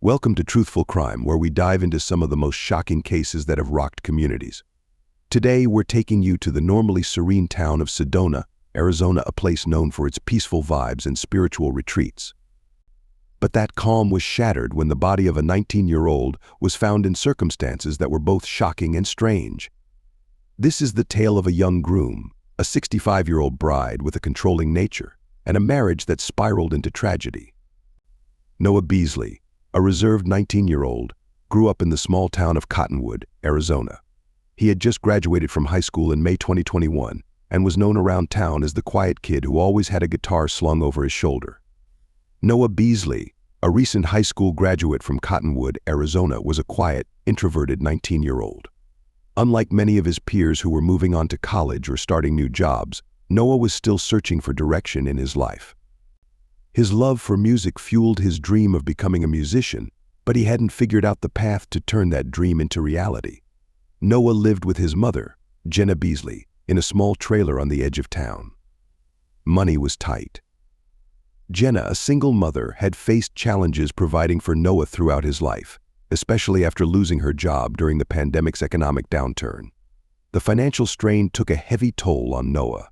Welcome to Truthful Crime, where we dive into some of the most shocking cases that have rocked communities. Today, we're taking you to the normally serene town of Sedona, Arizona, a place known for its peaceful vibes and spiritual retreats. But that calm was shattered when the body of a 19-year-old was found in circumstances that were both shocking and strange. This is the tale of a young groom, a 65-year-old bride with a controlling nature, and a marriage that spiraled into tragedy. Noah Beasley, a reserved 19-year-old, grew up in the small town of Cottonwood, Arizona. He had just graduated from high school in May 2021 and was known around town as the quiet kid who always had a guitar slung over his shoulder. Noah Beasley, a recent high school graduate from Cottonwood, Arizona, was a quiet, introverted 19-year-old. Unlike many of his peers who were moving on to college or starting new jobs, Noah was still searching for direction in his life. His love for music fueled his dream of becoming a musician, but he hadn't figured out the path to turn that dream into reality. Noah lived with his mother, Jenna Beasley, in a small trailer on the edge of town. Money was tight. Jenna, a single mother, had faced challenges providing for Noah throughout his life, especially after losing her job during the pandemic's economic downturn. The financial strain took a heavy toll on Noah.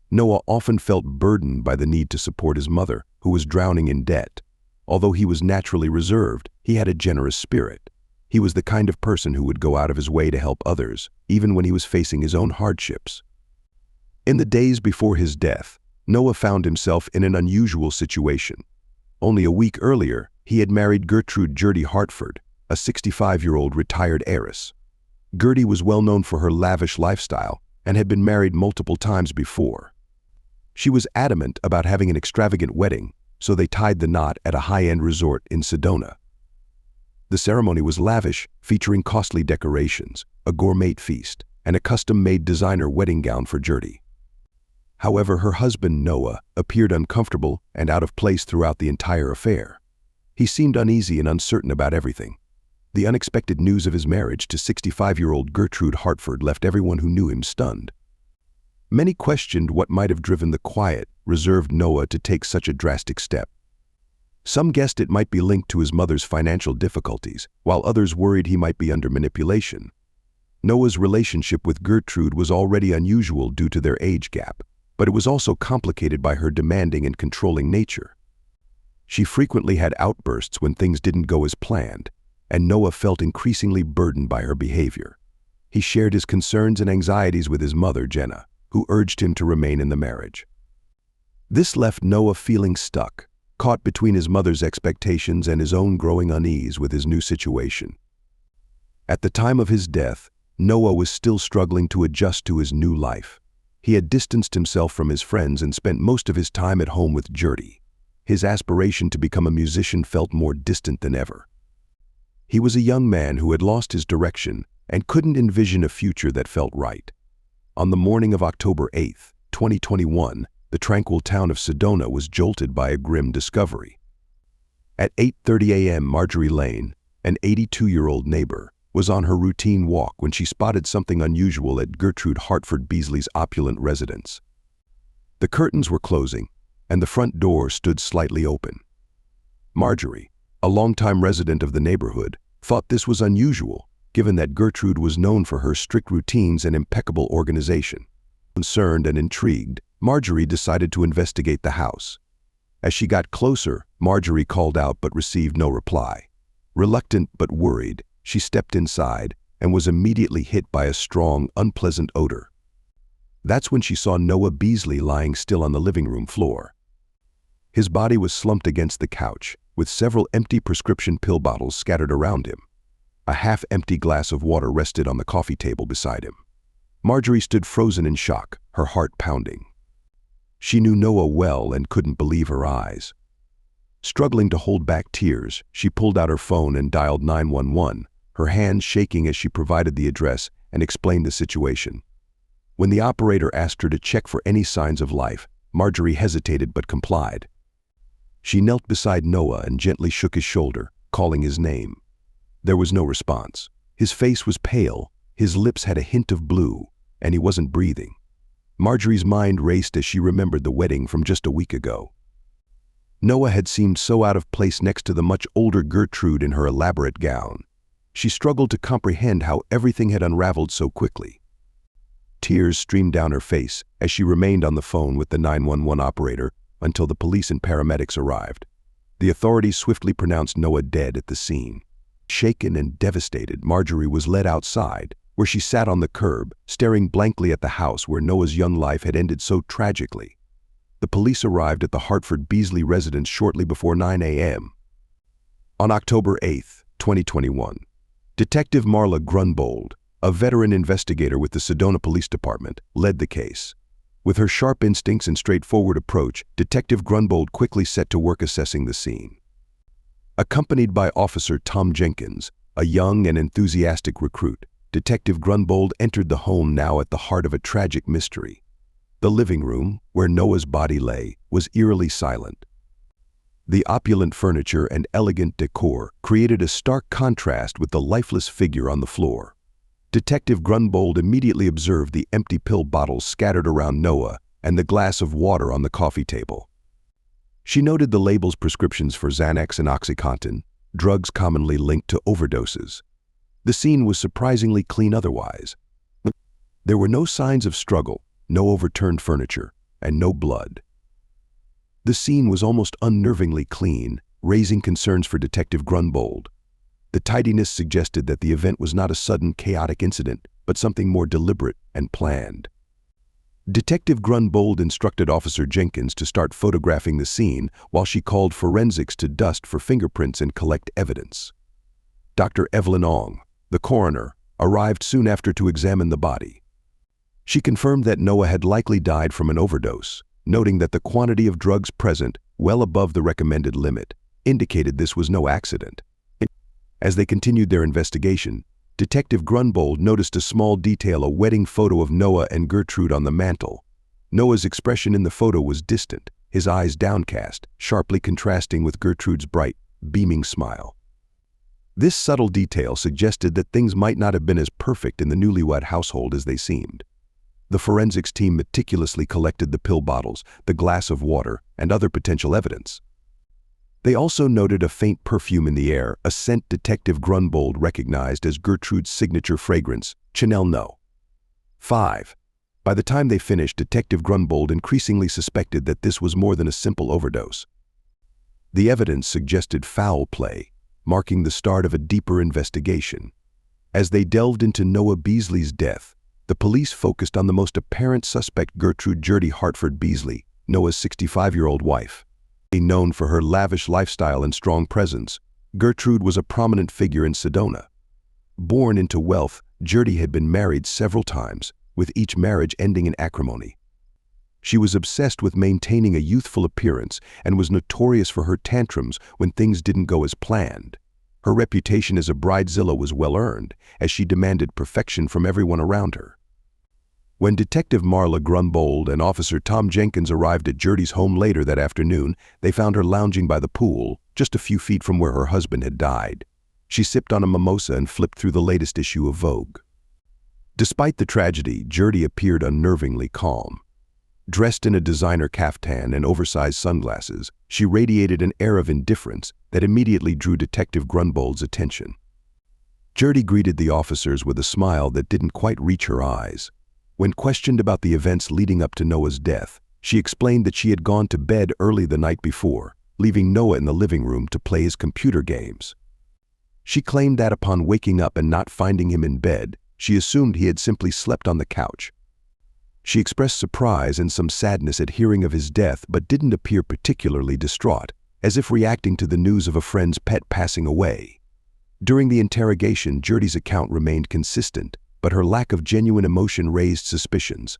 Noah often felt burdened by the need to support his mother, who was drowning in debt. Although he was naturally reserved, he had a generous spirit. He was the kind of person who would go out of his way to help others, even when he was facing his own hardships. In the days before his death, Noah found himself in an unusual situation. Only a week earlier, he had married Gertrude Hartford, a 65-year-old retired heiress. Gertie was well known for her lavish lifestyle and had been married multiple times before. She was adamant about having an extravagant wedding, so they tied the knot at a high-end resort in Sedona. The ceremony was lavish, featuring costly decorations, a gourmet feast, and a custom-made designer wedding gown for Gertie. However, her husband, Noah, appeared uncomfortable and out of place throughout the entire affair. He seemed uneasy and uncertain about everything. The unexpected news of his marriage to 65-year-old Gertrude Hartford left everyone who knew him stunned. Many questioned what might have driven the quiet, reserved Noah to take such a drastic step. Some guessed it might be linked to his mother's financial difficulties, while others worried he might be under manipulation. Noah's relationship with Gertrude was already unusual due to their age gap, but it was also complicated by her demanding and controlling nature. She frequently had outbursts when things didn't go as planned, and Noah felt increasingly burdened by her behavior. He shared his concerns and anxieties with his mother, Jenna, who urged him to remain in the marriage. This left Noah feeling stuck, caught between his mother's expectations and his own growing unease with his new situation. At the time of his death, Noah was still struggling to adjust to his new life. He had distanced himself from his friends and spent most of his time at home with Gertie. His aspiration to become a musician felt more distant than ever. He was a young man who had lost his direction and couldn't envision a future that felt right. On the morning of October 8, 2021, the tranquil town of Sedona was jolted by a grim discovery. At 8:30 a.m., Marjorie Lane, an 82-year-old neighbor, was on her routine walk when she spotted something unusual at Gertrude Hartford-Beasley's opulent residence. The curtains were closing, and the front door stood slightly open. Marjorie, a longtime resident of the neighborhood, thought this was unusual, given that Gertrude was known for her strict routines and impeccable organization. Concerned and intrigued, Marjorie decided to investigate the house. As she got closer, Marjorie called out but received no reply. Reluctant but worried, she stepped inside and was immediately hit by a strong, unpleasant odor. That's when she saw Noah Beasley lying still on the living room floor. His body was slumped against the couch, with several empty prescription pill bottles scattered around him. A half-empty glass of water rested on the coffee table beside him. Marjorie stood frozen in shock, her heart pounding. She knew Noah well and couldn't believe her eyes. Struggling to hold back tears, she pulled out her phone and dialed 911, her hands shaking as she provided the address and explained the situation. When the operator asked her to check for any signs of life, Marjorie hesitated but complied. She knelt beside Noah and gently shook his shoulder, calling his name. There was no response. His face was pale, his lips had a hint of blue, and he wasn't breathing. Marjorie's mind raced as she remembered the wedding from just a week ago. Noah had seemed so out of place next to the much older Gertrude in her elaborate gown. She struggled to comprehend how everything had unraveled so quickly. Tears streamed down her face as she remained on the phone with the 911 operator until the police and paramedics arrived. The authorities swiftly pronounced Noah dead at the scene. Shaken and devastated, Marjorie was led outside, where she sat on the curb, staring blankly at the house where Noah's young life had ended so tragically. The police arrived at the Hartford-Beasley residence shortly before 9 a.m. On October 8, 2021, Detective Marla Grunbold, a veteran investigator with the Sedona Police Department, led the case. With her sharp instincts and straightforward approach, Detective Grunbold quickly set to work assessing the scene. Accompanied by Officer Tom Jenkins, a young and enthusiastic recruit, Detective Grunbold entered the home now at the heart of a tragic mystery. The living room, where Noah's body lay, was eerily silent. The opulent furniture and elegant decor created a stark contrast with the lifeless figure on the floor. Detective Grunbold immediately observed the empty pill bottles scattered around Noah and the glass of water on the coffee table. She noted the label's prescriptions for Xanax and OxyContin, drugs commonly linked to overdoses. The scene was surprisingly clean otherwise. There were no signs of struggle, no overturned furniture, and no blood. The scene was almost unnervingly clean, raising concerns for Detective Grunbold. The tidiness suggested that the event was not a sudden, chaotic incident, but something more deliberate and planned. Detective Grunbold instructed Officer Jenkins to start photographing the scene while she called forensics to dust for fingerprints and collect evidence. Dr. Evelyn Ong, the coroner, arrived soon after to examine the body. She confirmed that Noah had likely died from an overdose, noting that the quantity of drugs present, well above the recommended limit, indicated this was no accident. As they continued their investigation, Detective Grunbold noticed a small detail: a wedding photo of Noah and Gertrude on the mantel. Noah's expression in the photo was distant, his eyes downcast, sharply contrasting with Gertrude's bright, beaming smile. This subtle detail suggested that things might not have been as perfect in the newlywed household as they seemed. The forensics team meticulously collected the pill bottles, the glass of water, and other potential evidence. They also noted a faint perfume in the air, a scent Detective Grunbold recognized as Gertrude's signature fragrance, Chanel No. 5. By the time they finished, Detective Grunbold increasingly suspected that this was more than a simple overdose. The evidence suggested foul play, marking the start of a deeper investigation. As they delved into Noah Beasley's death, the police focused on the most apparent suspect, Gertrude Hartford-Beasley, Noah's 65-year-old wife. Known for her lavish lifestyle and strong presence, Gertrude was a prominent figure in Sedona. Born into wealth, Gertie had been married several times, with each marriage ending in acrimony. She was obsessed with maintaining a youthful appearance and was notorious for her tantrums when things didn't go as planned. Her reputation as a bridezilla was well-earned, as she demanded perfection from everyone around her. When Detective Marla Grunbold and Officer Tom Jenkins arrived at Gertie's home later that afternoon, they found her lounging by the pool, just a few feet from where her husband had died. She sipped on a mimosa and flipped through the latest issue of Vogue. Despite the tragedy, Gertie appeared unnervingly calm. Dressed in a designer caftan and oversized sunglasses, she radiated an air of indifference that immediately drew Detective Grunbold's attention. Gertie greeted the officers with a smile that didn't quite reach her eyes. When questioned about the events leading up to Noah's death, she explained that she had gone to bed early the night before, leaving Noah in the living room to play his computer games. She claimed that upon waking up and not finding him in bed, she assumed he had simply slept on the couch. She expressed surprise and some sadness at hearing of his death, but didn't appear particularly distraught, as if reacting to the news of a friend's pet passing away. During the interrogation, Gertie's account remained consistent, but her lack of genuine emotion raised suspicions.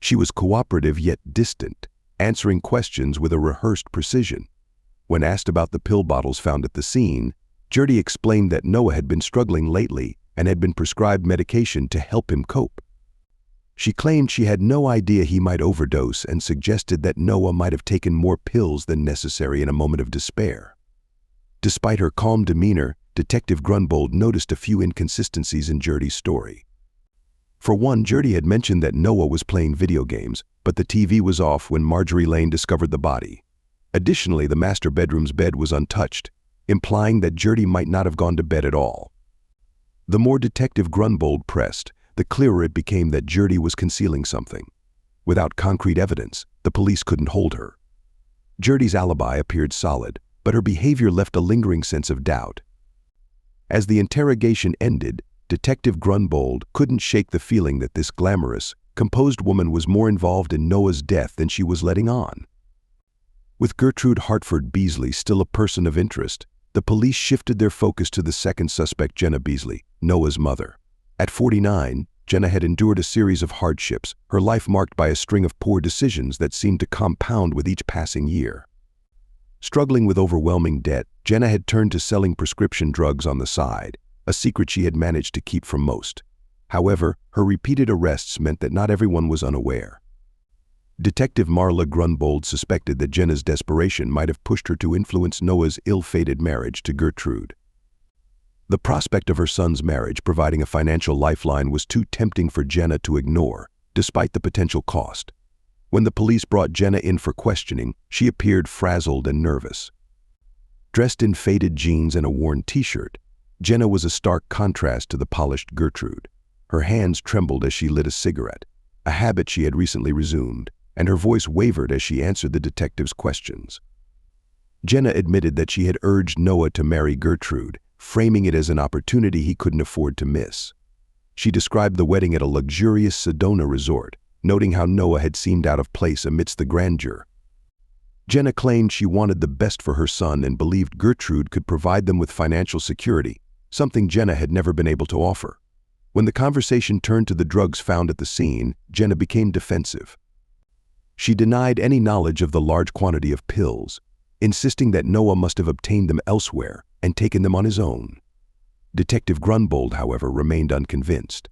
She was cooperative yet distant, answering questions with a rehearsed precision. When asked about the pill bottles found at the scene, Gertie explained that Noah had been struggling lately and had been prescribed medication to help him cope. She claimed she had no idea he might overdose and suggested that Noah might have taken more pills than necessary in a moment of despair. Despite her calm demeanor, Detective Grunbold noticed a few inconsistencies in Gertie's story. For one, Gertie had mentioned that Noah was playing video games, but the TV was off when Marjorie Lane discovered the body. Additionally, the master bedroom's bed was untouched, implying that Gertie might not have gone to bed at all. The more Detective Grunbold pressed, the clearer it became that Gertie was concealing something. Without concrete evidence, the police couldn't hold her. Gertie's alibi appeared solid, but her behavior left a lingering sense of doubt. As the interrogation ended, Detective Grunbold couldn't shake the feeling that this glamorous, composed woman was more involved in Noah's death than she was letting on. With Gertrude Hartford-Beasley still a person of interest, the police shifted their focus to the second suspect, Jenna Beasley, Noah's mother. At 49, Jenna had endured a series of hardships, her life marked by a string of poor decisions that seemed to compound with each passing year. Struggling with overwhelming debt, Jenna had turned to selling prescription drugs on the side, a secret she had managed to keep from most. However, her repeated arrests meant that not everyone was unaware. Detective Marla Grunbold suspected that Jenna's desperation might have pushed her to influence Noah's ill-fated marriage to Gertrude. The prospect of her son's marriage providing a financial lifeline was too tempting for Jenna to ignore, despite the potential cost. When the police brought Jenna in for questioning, she appeared frazzled and nervous. Dressed in faded jeans and a worn t-shirt, Jenna was a stark contrast to the polished Gertrude. Her hands trembled as she lit a cigarette, a habit she had recently resumed, and her voice wavered as she answered the detective's questions. Jenna admitted that she had urged Noah to marry Gertrude, framing it as an opportunity he couldn't afford to miss. She described the wedding at a luxurious Sedona resort, noting how Noah had seemed out of place amidst the grandeur. Jenna claimed she wanted the best for her son and believed Gertrude could provide them with financial security, something Jenna had never been able to offer. When the conversation turned to the drugs found at the scene, Jenna became defensive. She denied any knowledge of the large quantity of pills, insisting that Noah must have obtained them elsewhere and taken them on his own. Detective Grunbold, however, remained unconvinced.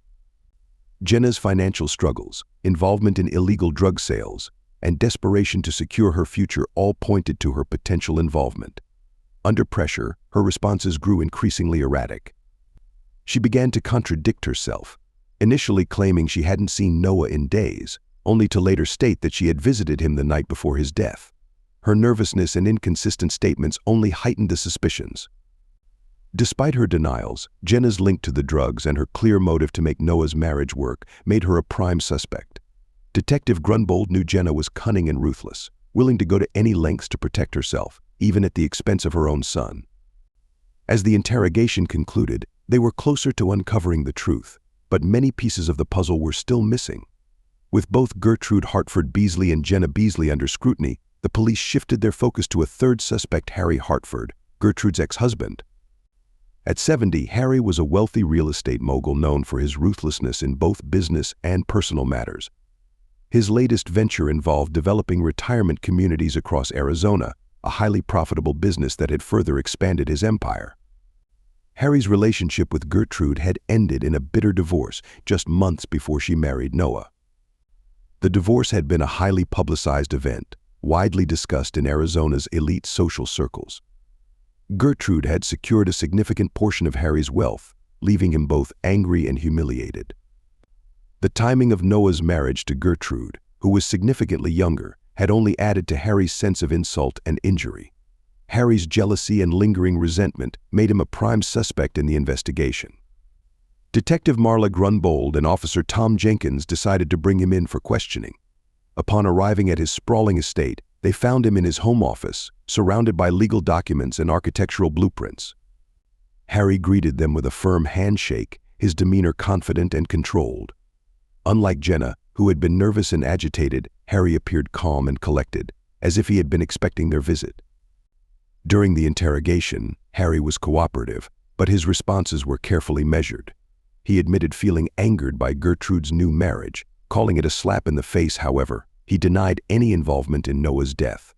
Jenna's financial struggles, involvement in illegal drug sales, and desperation to secure her future all pointed to her potential involvement. Under pressure, her responses grew increasingly erratic. She began to contradict herself, initially claiming she hadn't seen Noah in days, only to later state that she had visited him the night before his death. Her nervousness and inconsistent statements only heightened the suspicions. Despite her denials, Jenna's link to the drugs and her clear motive to make Noah's marriage work made her a prime suspect. Detective Grunbold knew Jenna was cunning and ruthless, willing to go to any lengths to protect herself, even at the expense of her own son. As the interrogation concluded, they were closer to uncovering the truth, but many pieces of the puzzle were still missing. With both Gertrude Hartford-Beasley and Jenna Beasley under scrutiny, the police shifted their focus to a third suspect, Harry Hartford, Gertrude's ex-husband. At 70, Harry was a wealthy real estate mogul known for his ruthlessness in both business and personal matters. His latest venture involved developing retirement communities across Arizona, a highly profitable business that had further expanded his empire. Harry's relationship with Gertrude had ended in a bitter divorce just months before she married Noah. The divorce had been a highly publicized event, widely discussed in Arizona's elite social circles. Gertrude had secured a significant portion of Harry's wealth, leaving him both angry and humiliated. The timing of Noah's marriage to Gertrude, who was significantly younger, had only added to Harry's sense of insult and injury. Harry's jealousy and lingering resentment made him a prime suspect in the investigation. Detective Marla Grunbold and Officer Tom Jenkins decided to bring him in for questioning. Upon arriving at his sprawling estate, they found him in his home office, surrounded by legal documents and architectural blueprints. Harry greeted them with a firm handshake, his demeanor confident and controlled. Unlike Jenna, who had been nervous and agitated, Harry appeared calm and collected, as if he had been expecting their visit. During the interrogation, Harry was cooperative, but his responses were carefully measured. He admitted feeling angered by Gertrude's new marriage, calling it a slap in the face. However, he denied any involvement in Noah's death.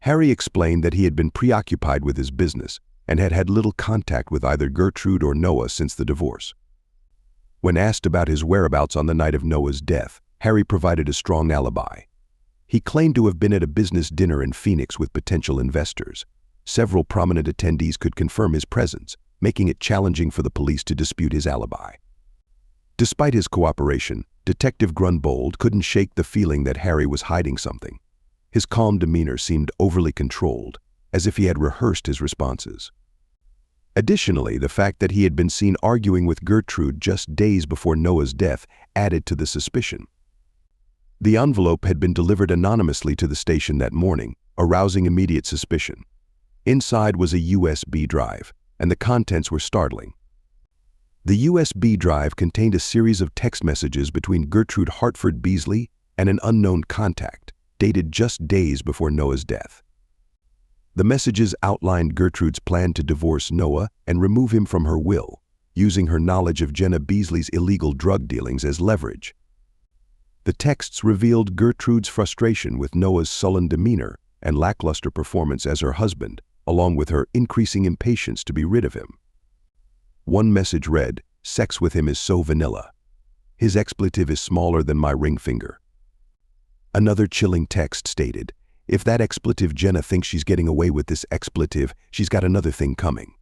Harry explained that he had been preoccupied with his business and had had little contact with either Gertrude or Noah since the divorce. When asked about his whereabouts on the night of Noah's death, Harry provided a strong alibi. He claimed to have been at a business dinner in Phoenix with potential investors. Several prominent attendees could confirm his presence, making it challenging for the police to dispute his alibi. Despite his cooperation, Detective Grunbold couldn't shake the feeling that Harry was hiding something. His calm demeanor seemed overly controlled, as if he had rehearsed his responses. Additionally, the fact that he had been seen arguing with Gertrude just days before Noah's death added to the suspicion. The envelope had been delivered anonymously to the station that morning, arousing immediate suspicion. Inside was a USB drive, and the contents were startling. The USB drive contained a series of text messages between Gertrude Hartford-Beasley and an unknown contact, dated just days before Noah's death. The messages outlined Gertrude's plan to divorce Noah and remove him from her will, using her knowledge of Jenna Beasley's illegal drug dealings as leverage. The texts revealed Gertrude's frustration with Noah's sullen demeanor and lackluster performance as her husband, along with her increasing impatience to be rid of him. One message read, "Sex with him is so vanilla. His expletive is smaller than my ring finger." Another chilling text stated, "If that expletive Jenna thinks she's getting away with this expletive, she's got another thing coming.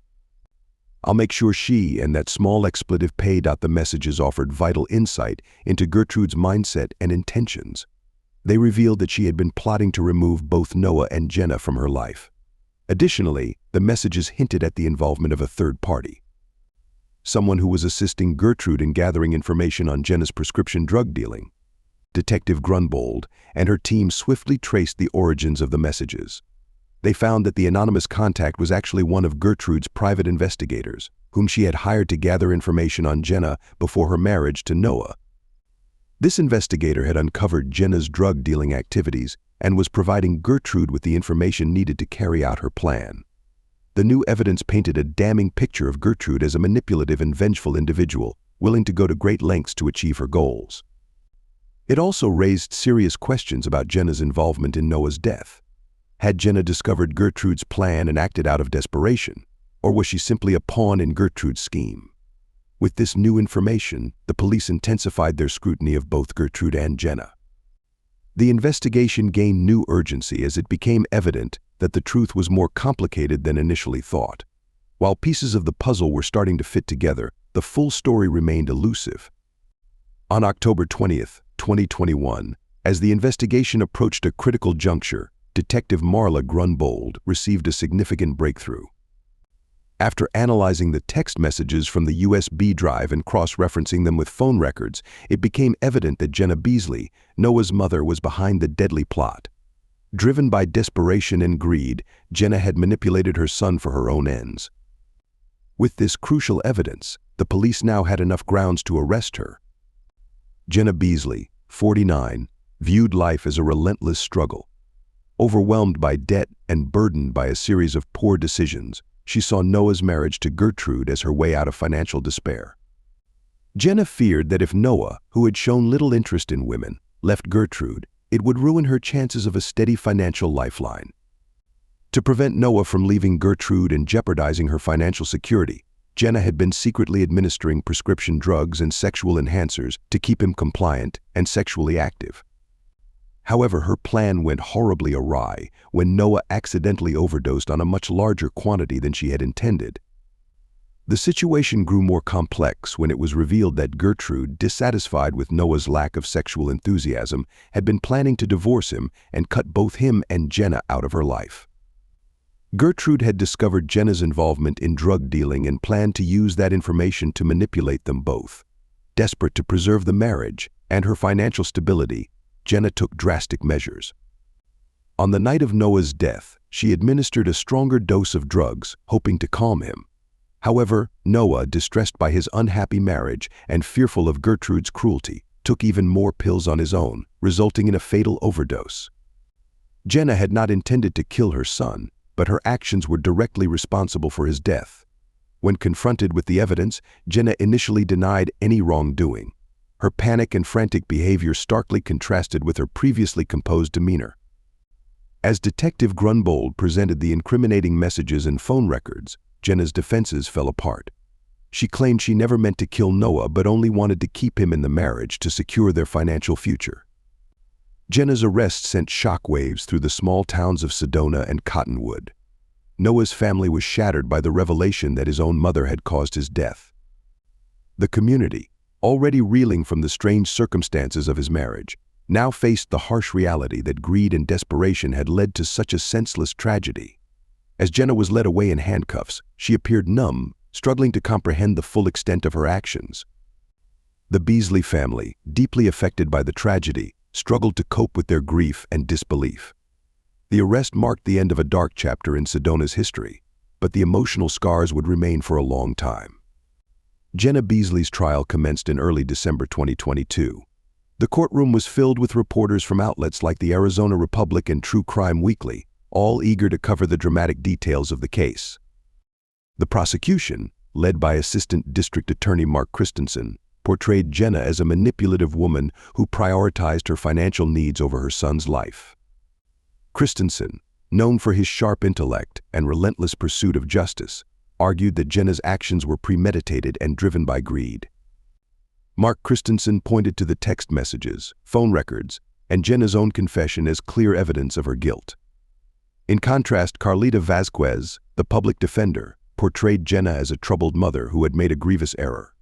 I'll make sure she and that small expletive pay." The messages offered vital insight into Gertrude's mindset and intentions. They revealed that she had been plotting to remove both Noah and Jenna from her life. Additionally, the messages hinted at the involvement of a third party, someone who was assisting Gertrude in gathering information on Jenna's prescription drug dealing. Detective Grunbold and her team swiftly traced the origins of the messages. They found that the anonymous contact was actually one of Gertrude's private investigators, whom she had hired to gather information on Jenna before her marriage to Noah. This investigator had uncovered Jenna's drug dealing activities and was providing Gertrude with the information needed to carry out her plan. The new evidence painted a damning picture of Gertrude as a manipulative and vengeful individual, willing to go to great lengths to achieve her goals. It also raised serious questions about Jenna's involvement in Noah's death. Had Jenna discovered Gertrude's plan and acted out of desperation, or was she simply a pawn in Gertrude's scheme? With this new information, the police intensified their scrutiny of both Gertrude and Jenna. The investigation gained new urgency as it became evident that the truth was more complicated than initially thought. While pieces of the puzzle were starting to fit together, the full story remained elusive. On October 20th, 2021, as the investigation approached a critical juncture, Detective Marla Grunbold received a significant breakthrough. After analyzing the text messages from the USB drive and cross-referencing them with phone records, it became evident that Jenna Beasley, Noah's mother, was behind the deadly plot. Driven by desperation and greed, Jenna had manipulated her son for her own ends. With this crucial evidence, the police now had enough grounds to arrest her. Jenna Beasley, 49, viewed life as a relentless struggle. Overwhelmed by debt and burdened by a series of poor decisions, she saw Noah's marriage to Gertrude as her way out of financial despair. Jenna feared that if Noah, who had shown little interest in women, left Gertrude, it would ruin her chances of a steady financial lifeline. To prevent Noah from leaving Gertrude and jeopardizing her financial security, Jenna had been secretly administering prescription drugs and sexual enhancers to keep him compliant and sexually active. However, her plan went horribly awry when Noah accidentally overdosed on a much larger quantity than she had intended. The situation grew more complex when it was revealed that Gertrude, dissatisfied with Noah's lack of sexual enthusiasm, had been planning to divorce him and cut both him and Jenna out of her life. Gertrude had discovered Jenna's involvement in drug dealing and planned to use that information to manipulate them both. Desperate to preserve the marriage and her financial stability, Jenna took drastic measures. On the night of Noah's death, she administered a stronger dose of drugs, hoping to calm him. However, Noah, distressed by his unhappy marriage and fearful of Gertrude's cruelty, took even more pills on his own, resulting in a fatal overdose. Jenna had not intended to kill her son, but her actions were directly responsible for his death. When confronted with the evidence, Jenna initially denied any wrongdoing. Her panic and frantic behavior starkly contrasted with her previously composed demeanor. As Detective Grunbold presented the incriminating messages and phone records, Jenna's defenses fell apart. She claimed she never meant to kill Noah but only wanted to keep him in the marriage to secure their financial future. Jenna's arrest sent shockwaves through the small towns of Sedona and Cottonwood. Noah's family was shattered by the revelation that his own mother had caused his death. The community, already reeling from the strange circumstances of his marriage, now faced the harsh reality that greed and desperation had led to such a senseless tragedy. As Jenna was led away in handcuffs, she appeared numb, struggling to comprehend the full extent of her actions. The Beasley family, deeply affected by the tragedy, struggled to cope with their grief and disbelief. The arrest marked the end of a dark chapter in Sedona's history, but the emotional scars would remain for a long time. Jenna Beasley's trial commenced in early December 2022. The courtroom was filled with reporters from outlets like the Arizona Republic and True Crime Weekly, all eager to cover the dramatic details of the case. The prosecution, led by Assistant District Attorney Mark Christensen, portrayed Jenna as a manipulative woman who prioritized her financial needs over her son's life. Christensen, known for his sharp intellect and relentless pursuit of justice, argued that Jenna's actions were premeditated and driven by greed. Mark Christensen pointed to the text messages, phone records, and Jenna's own confession as clear evidence of her guilt. In contrast, Carlita Vazquez, the public defender, portrayed Jenna as a troubled mother who had made a grievous error.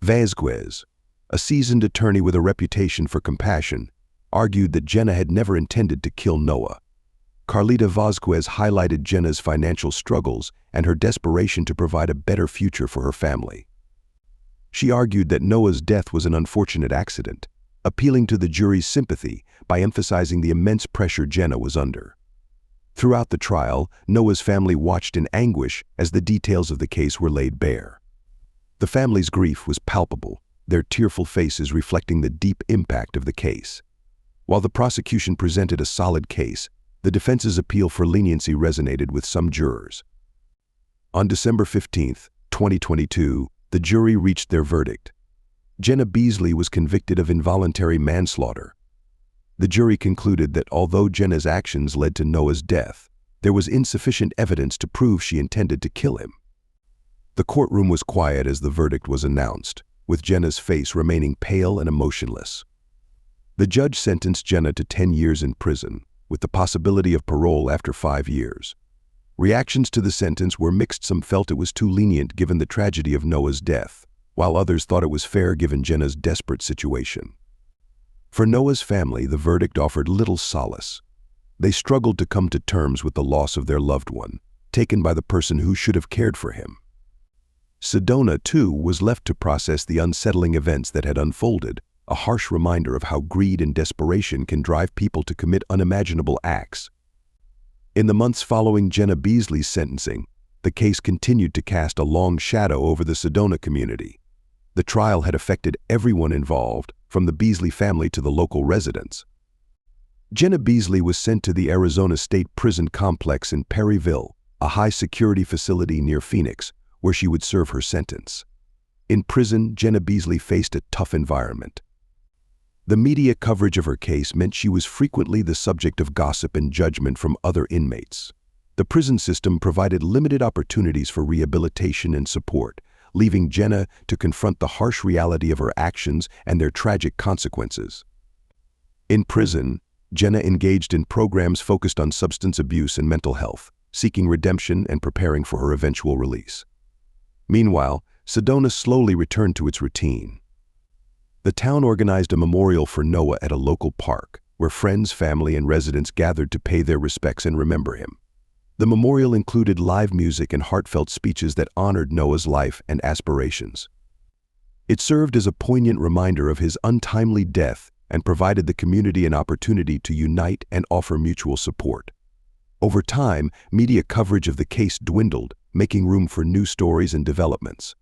Vazquez, a seasoned attorney with a reputation for compassion, argued that Jenna had never intended to kill Noah. Carlita Vazquez highlighted Jenna's financial struggles and her desperation to provide a better future for her family. She argued that Noah's death was an unfortunate accident, appealing to the jury's sympathy by emphasizing the immense pressure Jenna was under. Throughout the trial, Noah's family watched in anguish as the details of the case were laid bare. The family's grief was palpable, their tearful faces reflecting the deep impact of the case. While the prosecution presented a solid case, the defense's appeal for leniency resonated with some jurors. On December 15, 2022, the jury reached their verdict. Jenna Beasley was convicted of involuntary manslaughter. The jury concluded that although Jenna's actions led to Noah's death, there was insufficient evidence to prove she intended to kill him. The courtroom was quiet as the verdict was announced, with Jenna's face remaining pale and emotionless. The judge sentenced Jenna to 10 years in prison, with the possibility of parole after 5 years. Reactions to the sentence were mixed. Some felt it was too lenient given the tragedy of Noah's death, while others thought it was fair given Jenna's desperate situation. For Noah's family, the verdict offered little solace. They struggled to come to terms with the loss of their loved one, taken by the person who should have cared for him. Sedona, too, was left to process the unsettling events that had unfolded, a harsh reminder of how greed and desperation can drive people to commit unimaginable acts. In the months following Jenna Beasley's sentencing, the case continued to cast a long shadow over the Sedona community. The trial had affected everyone involved, from the Beasley family to the local residents. Jenna Beasley was sent to the Arizona State Prison Complex in Perryville, a high-security facility near Phoenix, where she would serve her sentence. In prison, Jenna Beasley faced a tough environment. The media coverage of her case meant she was frequently the subject of gossip and judgment from other inmates. The prison system provided limited opportunities for rehabilitation and support, leaving Jenna to confront the harsh reality of her actions and their tragic consequences. In prison, Jenna engaged in programs focused on substance abuse and mental health, seeking redemption and preparing for her eventual release. Meanwhile, Sedona slowly returned to its routine. The town organized a memorial for Noah at a local park, where friends, family, and residents gathered to pay their respects and remember him. The memorial included live music and heartfelt speeches that honored Noah's life and aspirations. It served as a poignant reminder of his untimely death and provided the community an opportunity to unite and offer mutual support. Over time, media coverage of the case dwindled, making room for new stories and developments.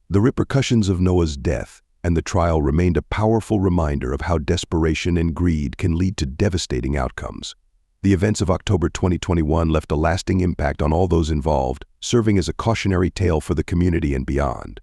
The repercussions of Noah's death and the trial remained a powerful reminder of how desperation and greed can lead to devastating outcomes. The events of October 2021 left a lasting impact on all those involved, serving as a cautionary tale for the community and beyond.